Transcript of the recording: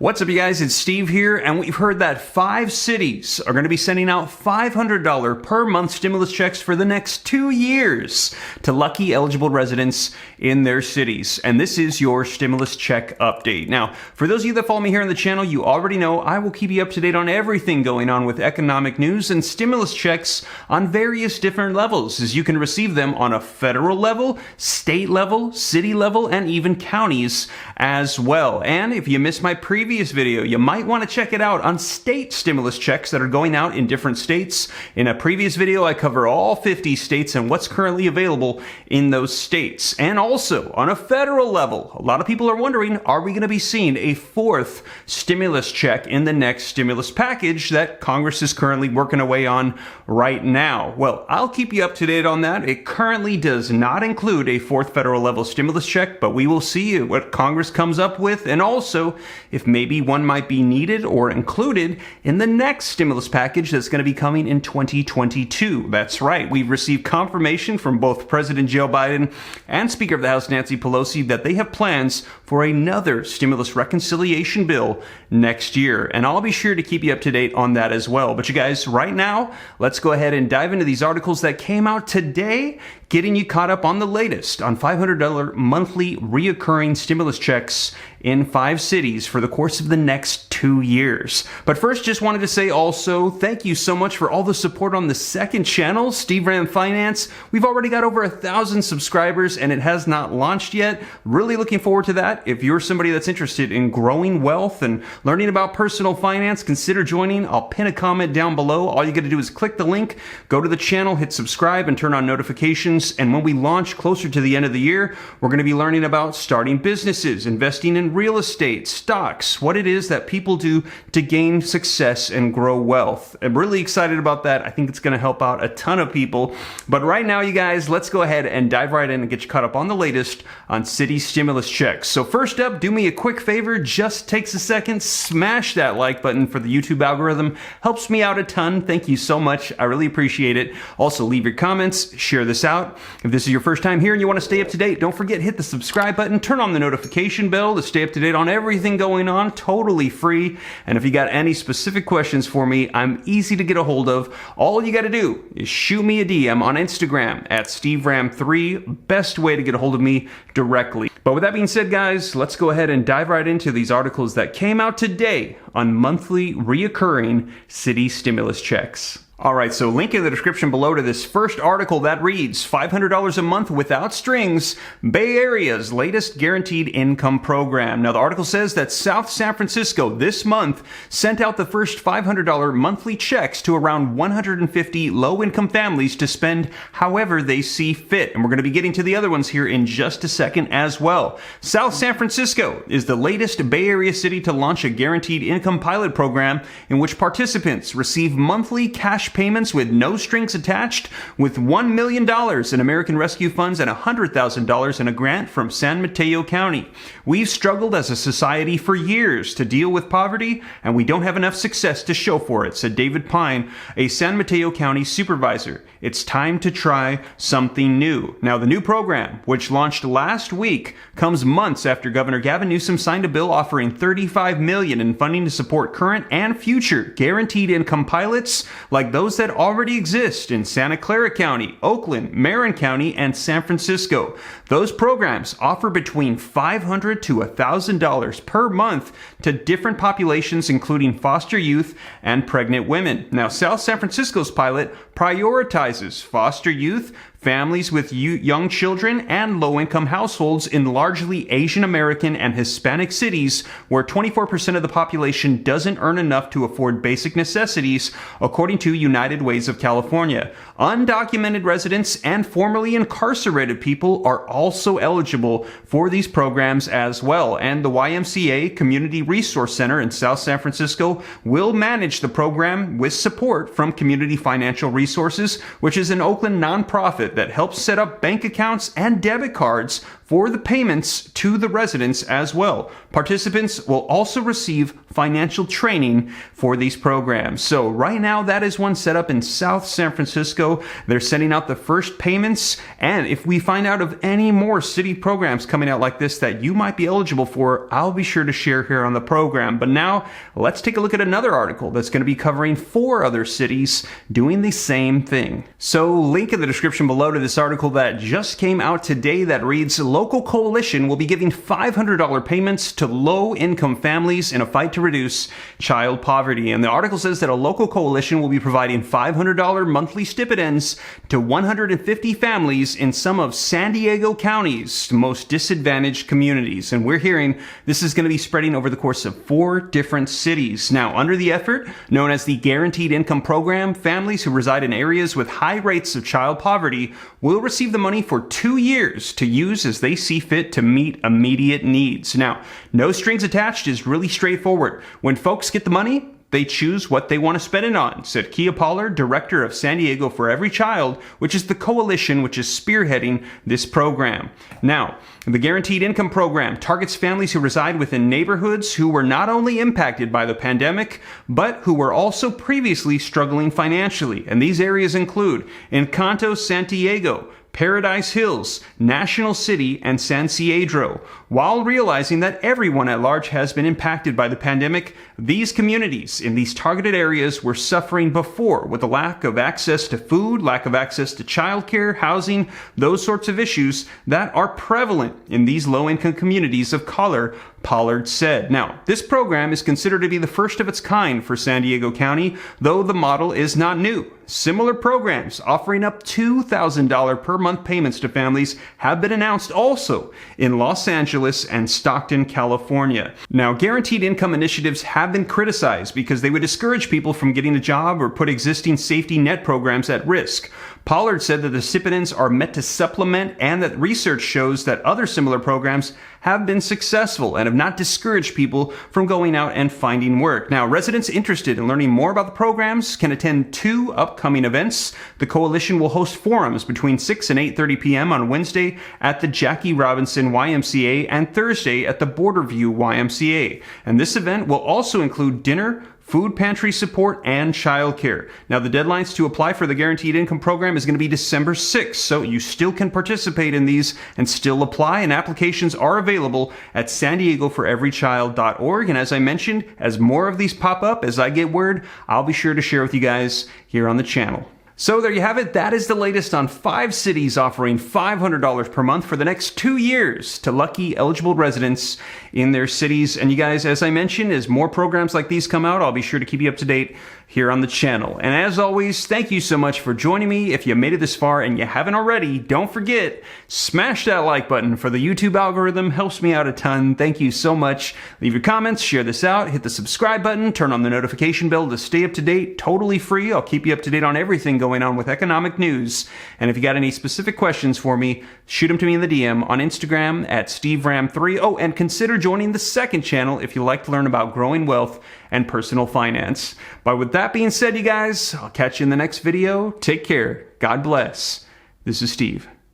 What's up, you guys? It's Steve here, and we've heard that 5 cities are going to be sending out $500 per month stimulus checks for the next 2 years to lucky eligible residents in their cities. And this is your stimulus check update. Now, for those of you that follow me here on the channel, you already know I will keep you up to date on everything going on with economic news and stimulus checks on various different levels, as you can receive them on a federal level, state level, city level, and even counties as well. And if you missed my previous video, you might want to check it out on state stimulus checks that are going out in different states. In a previous video, I cover all 50 states and what's currently available in those states. And also on a federal level, a lot of people are wondering, are we going to be seeing a 4th stimulus check in the next stimulus package that Congress is currently working away on right now? Well, I'll keep you up to date on that. It currently does not include a 4th federal level stimulus check, but we will see what Congress comes up with, and also if maybe one might be needed or included in the next stimulus package that's going to be coming in 2022. That's right. We've received confirmation from both President Joe Biden and Speaker of the House Nancy Pelosi that they have plans for another stimulus reconciliation bill next year. And I'll be sure to keep you up to date on that as well. But you guys, right now, let's go ahead and dive into these articles that came out today, getting you caught up on the latest on $500 monthly reoccurring stimulus checks in 5 cities for the course of the next 2 years. But first, just wanted to say also, thank you so much for all the support on the second channel, Steve Ram Finance. We've already got over 1,000 subscribers and it has not launched yet. Really looking forward to that. If you're somebody that's interested in growing wealth and learning about personal finance, consider joining. I'll pin a comment down below. All you got to do is click the link, go to the channel, hit subscribe, and turn on notifications. And when we launch closer to the end of the year, we're going to be learning about starting businesses, investing in real estate, stocks, what it is that people do to gain success and grow wealth. I'm really excited about that. I think it's going to help out a ton of people. But right now, you guys, let's go ahead and dive right in and get you caught up on the latest on city stimulus checks. So first up, do me a quick favor, just takes a second, smash that like button for the YouTube algorithm. Helps me out a ton. Thank you so much. I really appreciate it. Also, leave your comments, share this out. If this is your first time here and you want to stay up to date, don't forget, hit the subscribe button, turn on the notification bell to stay up to date on everything going on, totally free. And if you got any specific questions for me, I'm easy to get a hold of. All you got to do is shoot me a DM on Instagram at SteveRam3, best way to get a hold of me directly. But with that being said, guys, let's go ahead and dive right into these articles that came out today on monthly reoccurring city stimulus checks. All right, so link in the description below to this first article that reads, $500 a month without strings, Bay Area's latest guaranteed income program. Now, the article says that South San Francisco this month sent out the first $500 monthly checks to around 150 low-income families to spend however they see fit. And we're going to be getting to the other ones here in just a second as well. South San Francisco is the latest Bay Area city to launch a guaranteed income pilot program in which participants receive monthly cash payments with no strings attached, with $1 million in American Rescue Funds and $100,000 in a grant from San Mateo County. We've struggled as a society for years to deal with poverty, and we don't have enough success to show for it, said David Pine, a San Mateo County supervisor. It's time to try something new. Now, the new program, which launched last week, comes months after Governor Gavin Newsom signed a bill offering $35 million in funding to support current and future guaranteed income pilots like those that already exist in Santa Clara County, Oakland, Marin County, and San Francisco. Those programs offer between $500 to $1,000 per month to different populations, including foster youth and pregnant women. Now, South San Francisco's pilot prioritizes foster youth, families with young children, and low-income households in largely Asian American and Hispanic cities where 24% of the population doesn't earn enough to afford basic necessities, according to United Ways of California. Undocumented residents and formerly incarcerated people are also eligible for these programs as well, and the YMCA Community Resource Center in South San Francisco will manage the program with support from Community Financial Resources, which is an Oakland nonprofit that helps set up bank accounts and debit cards for the payments to the residents as well. Participants will also receive financial training for these programs. So right now, that is one set up in South San Francisco. They're sending out the first payments. And if we find out of any more city programs coming out like this that you might be eligible for, I'll be sure to share here on the program. But now let's take a look at another article that's going to be covering 4 other cities doing the same thing. So link in the description below to this article that just came out today that reads, local coalition will be giving $500 payments to low-income families in a fight to reduce child poverty. And the article says that a local coalition will be providing $500 monthly stipends to 150 families in some of San Diego County's most disadvantaged communities. And we're hearing this is going to be spreading over the course of 4 different cities. Now, under the effort known as the Guaranteed Income Program, families who reside in areas with high rates of child poverty will receive the money for 2 years to use as they see fit to meet immediate needs. Now, no strings attached is really straightforward. When folks get the money, they choose what they want to spend it on, said Kia Pollard, director of San Diego for Every Child, which is the coalition which is spearheading this program. Now, the Guaranteed Income Program targets families who reside within neighborhoods who were not only impacted by the pandemic, but who were also previously struggling financially. And these areas include Encanto, Santiago, Paradise Hills, National City, and San Isidro. While realizing that everyone at large has been impacted by the pandemic, these communities in these targeted areas were suffering before with a lack of access to food, lack of access to childcare, housing, those sorts of issues that are prevalent in these low-income communities of color, Pollard said. Now, this program is considered to be the first of its kind for San Diego County, though the model is not new. Similar programs offering up $2,000 per month payments to families have been announced also in Los Angeles and Stockton, California. Now, guaranteed income initiatives have been criticized because they would discourage people from getting a job or put existing safety net programs at risk. Pollard said that the stipends are meant to supplement and that research shows that other similar programs have been successful and have not discouraged people from going out and finding work. Now, residents interested in learning more about the programs can attend 2 upcoming events. The coalition will host forums between 6 and 8:30 p.m. on Wednesday at the Jackie Robinson YMCA and Thursday at the Borderview YMCA. And this event will also include dinner, food pantry support, and childcare. Now, the deadlines to apply for the Guaranteed Income Program is going to be December 6th, so you still can participate in these and still apply, and applications are available at SanDiegoForEveryChild.org. And as I mentioned, as more of these pop up, as I get word, I'll be sure to share with you guys here on the channel. So there you have it. That is the latest on 5 cities offering $500 per month for the next 2 years to lucky eligible residents in their cities. And you guys, as I mentioned, as more programs like these come out, I'll be sure to keep you up to date here on the channel. And as always, thank you so much for joining me. If you made it this far and you haven't already, don't forget, smash that like button for the YouTube algorithm. Helps me out a ton. Thank you so much. Leave your comments, share this out, hit the subscribe button, turn on the notification bell to stay up to date, totally free. I'll keep you up to date on everything going on with economic news. And if you got any specific questions for me, shoot them to me in the DM on Instagram at SteveRam3. Oh, and consider joining the second channel if you like to learn about growing wealth and personal finance. But with that being said, you guys, I'll catch you in the next video. Take care. God bless. This is Steve.